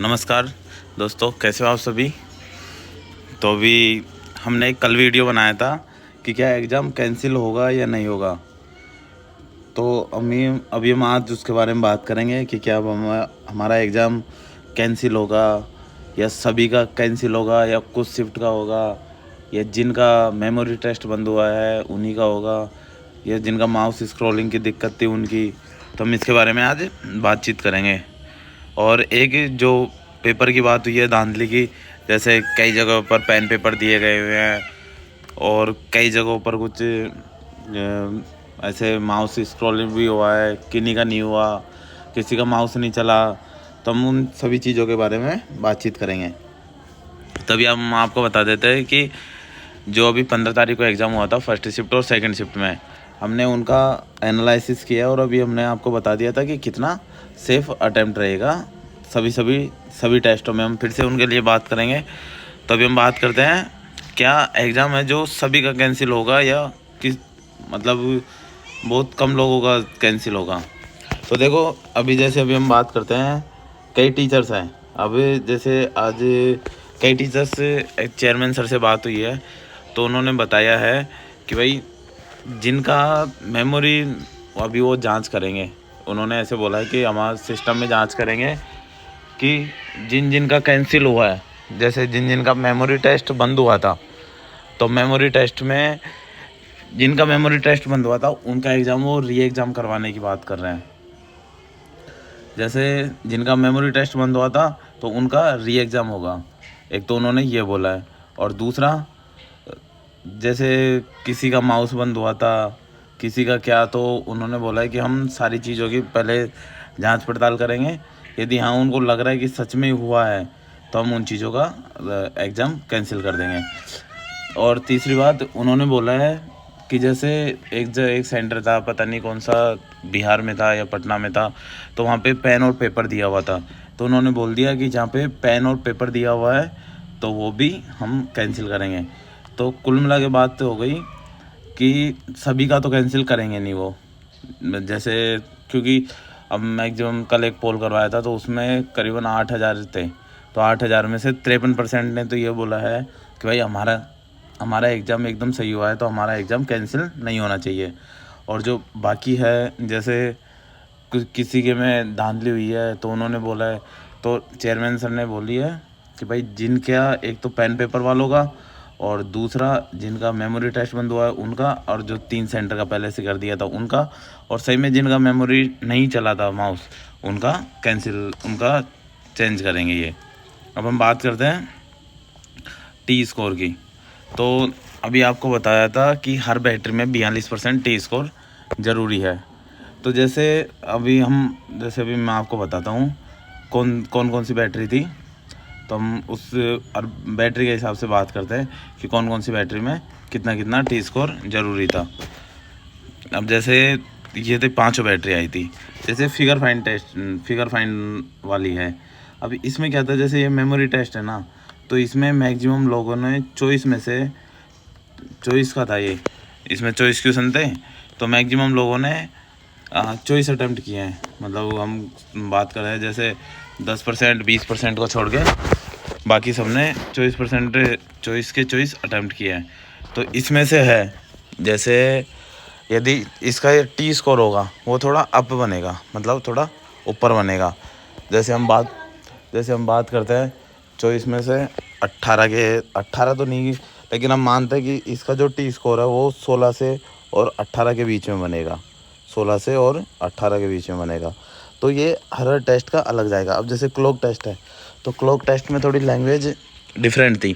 नमस्कार दोस्तों, कैसे हो आप सभी। तो अभी हमने कल वीडियो बनाया था कि क्या एग्ज़ाम कैंसिल होगा या नहीं होगा। तो अभी हम आज उसके बारे में बात करेंगे कि क्या अब हमारा एग्ज़ाम कैंसिल होगा या सभी का कैंसिल होगा या कुछ शिफ्ट का होगा या जिनका मेमोरी टेस्ट बंद हुआ है उन्हीं का होगा या जिनका माउस स्क्रॉलिंग की दिक्कत थी उनकी। तो हम इसके बारे में आज बातचीत करेंगे। और एक जो पेपर की बात हुई है धांधली की, जैसे कई जगहों पर पेन पेपर दिए गए हुए हैं और कई जगहों पर कुछ ऐसे माउस स्क्रॉलिंग भी हुआ है, किन्हीं का नहीं हुआ, किसी का माउस नहीं चला। तो हम उन सभी चीज़ों के बारे में बातचीत करेंगे। तभी हम आपको बता देते हैं कि जो अभी 15 तारीख को एग्ज़ाम हुआ था फर्स्ट शिफ्ट और सेकंड शिफ्ट में, हमने उनका एनालिसिस किया और अभी हमने आपको बता दिया था कि कितना सेफ़ अटेम्प्ट रहेगा सभी टेस्टों में। हम फिर से उनके लिए बात करेंगे। तो अभी हम बात करते हैं क्या एग्ज़ाम है जो सभी का कैंसिल होगा या किस मतलब बहुत कम लोगों का कैंसिल होगा। तो देखो, अभी हम बात करते हैं, कई टीचर्स हैं। अब जैसे आज कई टीचर्स से चेयरमैन सर से बात हुई है तो उन्होंने बताया है कि भाई जिनका मेमोरी अभी वो जांच करेंगे। उन्होंने ऐसे बोला है कि हमारे सिस्टम में जांच करेंगे कि जिनका कैंसिल हुआ है, जैसे जिनका मेमोरी टेस्ट बंद हुआ था, तो मेमोरी टेस्ट में जिनका मेमोरी टेस्ट बंद हुआ था उनका एग्ज़ाम वो री एग्ज़ाम करवाने की बात कर रहे हैं। जैसे जिनका मेमोरी टेस्ट बंद हुआ था तो उनका री एग्ज़ाम होगा, एक तो उन्होंने ये बोला है। और दूसरा, जैसे किसी का माउस बंद हुआ था, किसी का क्या, तो उन्होंने बोला है कि हम सारी चीज़ों की पहले जांच पड़ताल करेंगे। यदि हाँ उनको लग रहा है कि सच में हुआ है तो हम उन चीज़ों का एग्ज़ाम कैंसिल कर देंगे। और तीसरी बात उन्होंने बोला है कि जैसे एक सेंटर था, पता नहीं कौन सा, बिहार में था या पटना में था, तो वहाँ पे पेन और पेपर दिया हुआ था। तो उन्होंने बोल दिया कि जहाँ पे पेन और पेपर दिया हुआ है तो वो भी हम कैंसिल करेंगे। तो कुल मिला के बात तो हो गई कि सभी का तो कैंसिल करेंगे नहीं वो। जैसे क्योंकि अब मैक्सिमम कल एक पोल करवाया था तो उसमें करीबन 8,000 थे, तो 8,000 में से 53% ने तो ये बोला है कि भाई हमारा एग्ज़ाम एकदम सही हुआ है तो हमारा एग्ज़ाम कैंसिल नहीं होना चाहिए। और जो बाकी है, जैसे किसी के में धांधली हुई है तो उन्होंने बोला है, तो चेयरमैन सर ने बोली है कि भाई जिनका एक तो पेन पेपर वालों का और दूसरा जिनका मेमोरी टेस्ट बंद हुआ है उनका, और जो 3 सेंटर का पहले से कर दिया था उनका, और सही में जिनका मेमोरी नहीं चला था माउस उनका कैंसिल, उनका चेंज करेंगे ये। अब हम बात करते हैं टी स्कोर की। तो अभी आपको बताया था कि हर बैटरी में 42% टी स्कोर ज़रूरी है। तो जैसे अभी मैं आपको बताता हूँ कौन सी बैटरी थी। तो हम उस बैटरी के हिसाब से बात करते हैं कि कौन सी बैटरी में कितना टी स्कोर ज़रूरी था। अब जैसे ये थी 5 बैटरी आई थी। जैसे फिगर फाइंड वाली है। अब इसमें क्या था, जैसे ये मेमोरी टेस्ट है ना, तो इसमें मैक्सिमम लोगों ने चॉइस का था ये, इसमें चॉइस क्वेश्चन थे, तो मैक्सिमम लोगों ने चॉइस अटैम्प्ट किए हैं। मतलब हम बात कर रहे हैं जैसे 10% 20% को छोड़ के बाकी सबने चॉइस अटैम्प्ट किए हैं। तो इसमें से है, जैसे यदि इसका ये टी स्कोर होगा वो थोड़ा अप बनेगा, मतलब थोड़ा ऊपर बनेगा। जैसे हम बात करते हैं चॉइस में से 18 तो नहीं, लेकिन हम मानते हैं कि इसका जो टी स्कोर है वो 16 से और 18 के बीच में बनेगा, 16 से और 18 के बीच में बनेगा। तो ये हर टेस्ट का अलग जाएगा। अब जैसे क्लॉक टेस्ट है तो क्लॉक टेस्ट में थोड़ी लैंग्वेज डिफरेंट थी,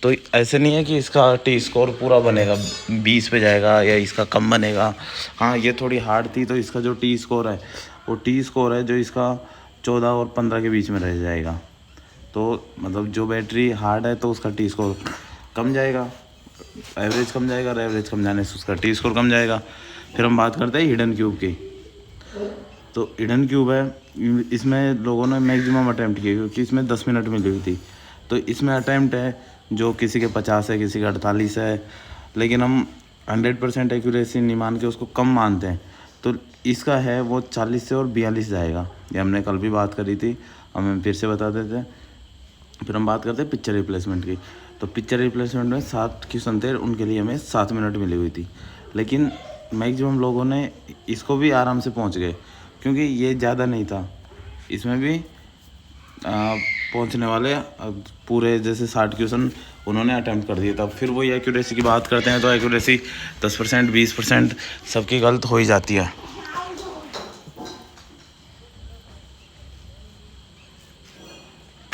तो ऐसे नहीं है कि इसका टी स्कोर पूरा बनेगा 20 पे जाएगा या इसका कम बनेगा। हाँ, ये थोड़ी हार्ड थी तो इसका जो टी स्कोर है वो टी स्कोर है जो इसका 14 और 15 के बीच में रह जाएगा। तो मतलब जो बैटरी हार्ड है तो उसका टी स्कोर कम जाएगा, एवरेज कम जाएगा, और एवरेज कम जाने से उसका टी स्कोर कम जाएगा। फिर हम बात करते हैं हिडन क्यूब की। तो हिडन क्यूब है, इसमें लोगों ने मैक्सिमम अटैम्प्ट किए क्योंकि इसमें 10 मिनट मिली हुई थी। तो इसमें अटैम्प्ट है जो किसी के 50 है, किसी के 48 है, लेकिन हम 100% एक्यूरेसी नहीं मान के उसको कम मानते हैं। तो इसका है वो 40 से और 42 जाएगा। ये हमने कल भी बात करी थी। हम फिर से बता देते हैं। फिर हम बात करते हैं पिक्चर रिप्लेसमेंट की। तो पिक्चर रिप्लेसमेंट में 7 क्वेश्चन थे, उनके लिए हमें 7 मिनट मिली हुई थी, लेकिन मैक्सिमम लोगों ने इसको भी आराम से पहुंच गए, क्योंकि ये ज़्यादा नहीं था। इसमें भी पहुंचने वाले पूरे जैसे 60 क्वेश्चन उन्होंने अटैम्प्ट कर दिए। तब फिर वही एक्यूरेसी की बात करते हैं, तो एक्यूरेसी 10% 20% सबकी गलत हो ही जाती है।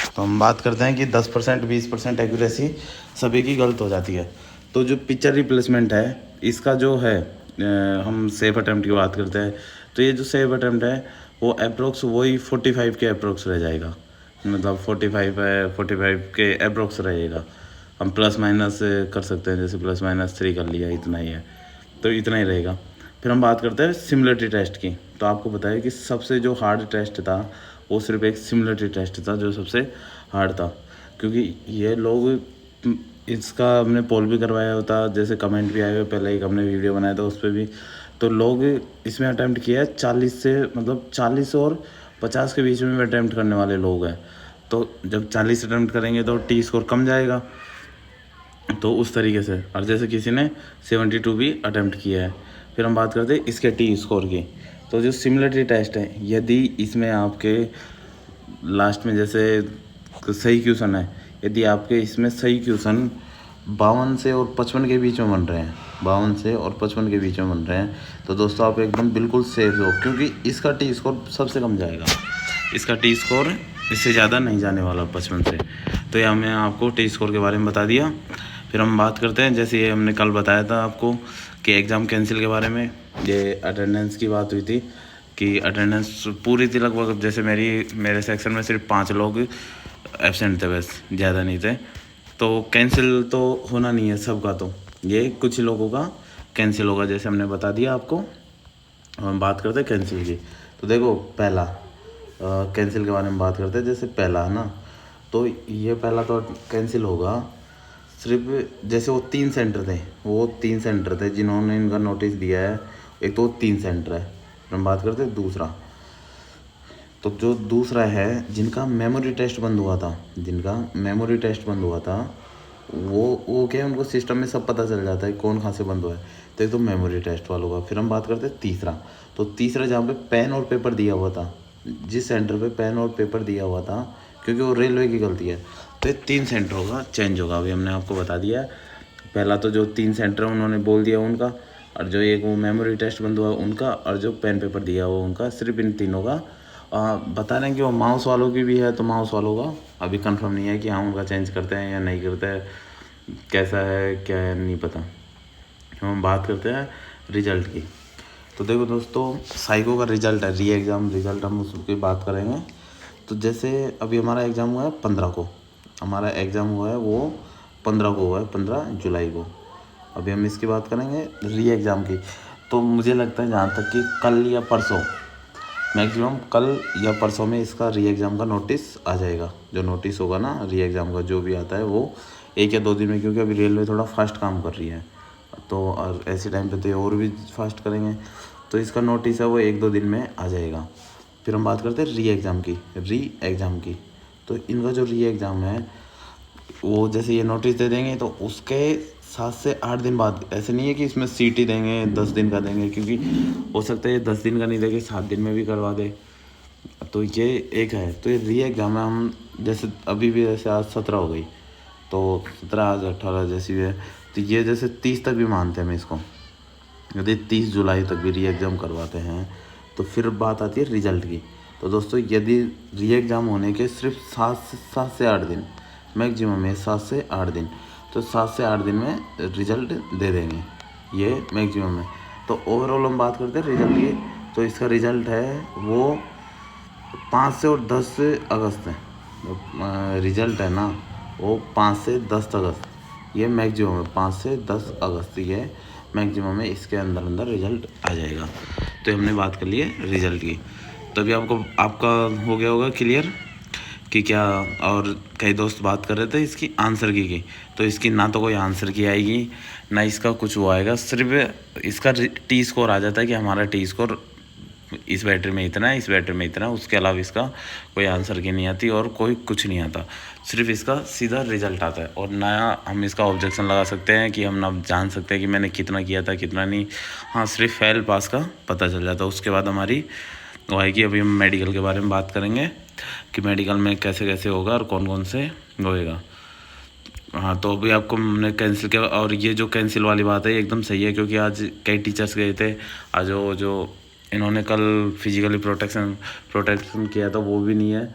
तो हम बात करते हैं कि 10% 20% एक्यूरेसी सभी की गलत हो जाती है। तो जो पिक्चर रिप्लेसमेंट है, इसका जो है हम सेफ अटैम्प्ट की बात करते हैं, तो ये जो सेफ अटैम्प्ट है वो अप्रोक्स वही 45 के अप्रोक्स रह जाएगा। मतलब 45 है, 45 के अप्रोक्स रहेगा। हम प्लस माइनस कर सकते हैं, जैसे प्लस माइनस 3 कर लिया, इतना ही है, तो इतना ही रहेगा। फिर हम बात करते हैं सिमिलरिटी टेस्ट की। तो आपको पता है कि सबसे जो हार्ड टेस्ट था वो सिर्फ एक सिमिलरिटी टेस्ट था, जो सबसे हार्ड था, क्योंकि ये लोग इसका हमने पोल भी करवाया होता, जैसे कमेंट भी आए हुए, पहले एक हमने वीडियो बनाया था उस पर भी। तो लोग इसमें अटैम्प्ट किया है 40 से, मतलब 40 और 50 के बीच में अटैम्प्ट करने वाले लोग हैं। तो जब 40 अटैम्प्ट करेंगे तो टी स्कोर कम जाएगा, तो उस तरीके से। और जैसे किसी ने 72 भी अटैम्प्ट किया है। फिर हम बात करते हैं इसके टी स्कोर की। तो जो सिमिलरिटी टेस्ट है, यदि इसमें आपके लास्ट में जैसे सही क्वेश्चन है, यदि आपके इसमें सही क्वेश्चन 52 से और 55 के बीच में बन रहे हैं, 52 से और 55 के बीच में बन रहे हैं, तो दोस्तों आप एकदम बिल्कुल सेफ हो, क्योंकि इसका टी स्कोर सबसे कम जाएगा। इसका टी स्कोर इससे ज़्यादा नहीं जाने वाला 55 से। तो ये हमने आपको टी स्कोर के बारे में बता दिया। फिर हम बात करते हैं, जैसे ये हमने कल बताया था आपको कि एग्ज़ाम कैंसिल के बारे में, ये अटेंडेंस की बात हुई थी कि अटेंडेंस पूरी थी लगभग। जैसे मेरे सेक्शन में सिर्फ 5 लोग एब्सेंट थे, बस ज़्यादा नहीं थे। तो कैंसिल तो होना नहीं है सबका, तो ये कुछ ही लोगों का कैंसिल होगा, जैसे हमने बता दिया आपको। हम बात करते हैं कैंसिल की। तो देखो पहला कैंसिल के बारे में बात करते हैं। जैसे पहला है ना, तो ये पहला तो कैंसिल होगा सिर्फ, जैसे वो 3 सेंटर थे, वो 3 सेंटर थे जिन्होंने इनका नोटिस दिया है। एक तो 3 सेंटर है। हम बात करते हैं दूसरा। तो जो दूसरा है, जिनका मेमोरी टेस्ट बंद हुआ था, जिनका मेमोरी टेस्ट बंद हुआ था, वो क्या है, उनको सिस्टम में सब पता चल जाता है कौन कहाँ से बंद हुआ है। तो एक तो मेमोरी टेस्ट वालों का। फिर हम बात करते हैं तीसरा। तो तीसरा जहाँ पे पेन और पेपर दिया हुआ था, जिस सेंटर पे पेन और पेपर दिया हुआ था, क्योंकि वो रेलवे की गलती है, तो ये 3 सेंटरों का चेंज होगा। अभी हमने आपको बता दिया है। पहला तो जो 3 सेंटर है उन्होंने बोल दिया उनका, और जो एक वो मेमोरी टेस्ट बंद हुआ उनका, और जो पेन पेपर दिया हुआ उनका, सिर्फ इन तीनों का। बता रहे हैं कि वो माउस वालों की भी है, तो माउस वालों का अभी कंफर्म नहीं है कि हाँ उनका चेंज करते हैं या नहीं करते हैं, कैसा है क्या है नहीं पता। हम बात करते हैं रिजल्ट की। तो देखो दोस्तों, साइको का रिजल्ट है, री एग्ज़ाम रिजल्ट, हम उसकी बात करेंगे। तो जैसे अभी हमारा एग्ज़ाम हुआ है 15 को, हमारा एग्ज़ाम हुआ है वो 15 को हुआ है, 15 जुलाई को। अभी हम इसकी बात करेंगे री एग्ज़ाम की। तो मुझे लगता है जहाँ तक कि कल या परसों, मैक्सिमम कल या परसों में इसका री एग्ज़ाम का नोटिस आ जाएगा। जो नोटिस होगा ना री एग्ज़ाम का, जो भी आता है वो 1 या 2 दिन में, क्योंकि अभी रेलवे थोड़ा फास्ट काम कर रही है, तो और ऐसे टाइम पे तो ये और भी फास्ट करेंगे। तो इसका नोटिस है वो 1-2 दिन में आ जाएगा। फिर हम बात करते हैं री एग्ज़ाम की। तो इनका जो री एग्ज़ाम है, वो जैसे ये नोटिस दे देंगे तो उसके 7 से 8 दिन बाद, ऐसे नहीं है कि इसमें सीटी देंगे 10 दिन का देंगे, क्योंकि हो सकता है 10 दिन का नहीं देंगे, 7 दिन में भी करवा दे। तो ये एक है। तो ये री एग्ज़ाम है। हम जैसे अभी भी, जैसे आज 17 हो गई, तो 17 आज 18 जैसी है, तो ये जैसे 30 तक भी मानते हैं हम इसको। यदि 30 जुलाई तक भी री एग्ज़ाम करवाते हैं, तो फिर बात आती है रिज़ल्ट की। तो दोस्तों, यदि री एग्ज़ाम होने के सिर्फ 7 से 8 दिन, मैक्सिमम है 7 से 8 दिन, तो 7 से 8 दिन में रिज़ल्ट दे देंगे, ये मैक्सिमम है। तो ओवरऑल हम बात करते हैं रिज़ल्ट की। तो इसका रिज़ल्ट है वो 5 से और 10 अगस्त है। रिज़ल्ट है ना वो 5 से 10 अगस्त, ये मैक्सिमम है। 5 से 10 अगस्त ये मैक्सिमम है, इसके अंदर रिज़ल्ट आ जाएगा। तो हमने बात कर ली है रिज़ल्ट की। तो अभी आपका हो गया होगा क्लियर कि क्या। और कई दोस्त बात कर रहे थे इसकी आंसर की। तो इसकी ना तो कोई आंसर की आएगी, ना इसका कुछ वो आएगा, सिर्फ इसका टी स्कोर आ जाता है कि हमारा टी स्कोर इस बैटरी में इतना है, इस बैटरी में इतना है, उसके अलावा इसका कोई आंसर की नहीं आती और कोई कुछ नहीं आता, सिर्फ इसका सीधा रिजल्ट आता है। और नया हम इसका ऑब्जेक्शन लगा सकते हैं कि हम ना जान सकते हैं कि मैंने कितना किया था कितना नहीं। हाँ, सिर्फ फेल पास का पता चल जाता है। उसके बाद हमारी वो है कि अभी हम मेडिकल के बारे में बात करेंगे कि मेडिकल में कैसे कैसे होगा और कौन कौन से होएगा। हाँ, तो अभी आपको हमने कैंसिल किया, और ये जो कैंसिल वाली बात है ये एकदम सही है, क्योंकि आज कई टीचर्स गए थे, आज वो जो इन्होंने कल फिजिकली प्रोटेक्शन किया था वो भी नहीं है।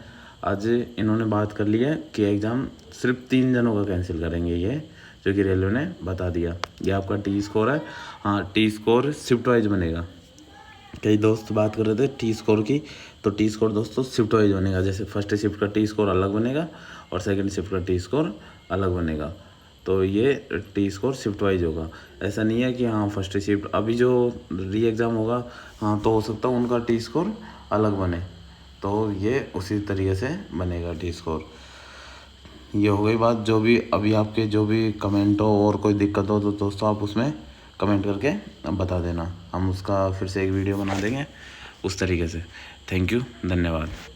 आज इन्होंने बात कर ली है कि एग्ज़ाम सिर्फ 3 जनों का कैंसिल करेंगे, ये जो कि रेलवे ने बता दिया। ये आपका टी स्कोर है। हाँ, टी स्कोर शिफ्ट वाइज बनेगा। कई दोस्त बात कर रहे थे टी स्कोर की, तो टी स्कोर दोस्तों शिफ्ट वाइज बनेगा। जैसे फर्स्ट शिफ्ट का टी स्कोर अलग बनेगा और सेकंड शिफ्ट का टी स्कोर अलग बनेगा, तो ये टी स्कोर शिफ्ट वाइज होगा। ऐसा नहीं है कि हाँ फर्स्ट शिफ्ट अभी जो री एग्ज़ाम होगा, हाँ तो हो सकता है उनका टी स्कोर अलग बने, तो ये उसी तरीके से बनेगा टी स्कोर। ये हो गई बात। जो भी अभी आपके जो भी कमेंट हो और कोई दिक्कत हो तो दोस्तों आप उसमें कमेंट करके बता देना, हम उसका फिर से एक वीडियो बना देंगे उस तरीके से। थैंक यू, धन्यवाद।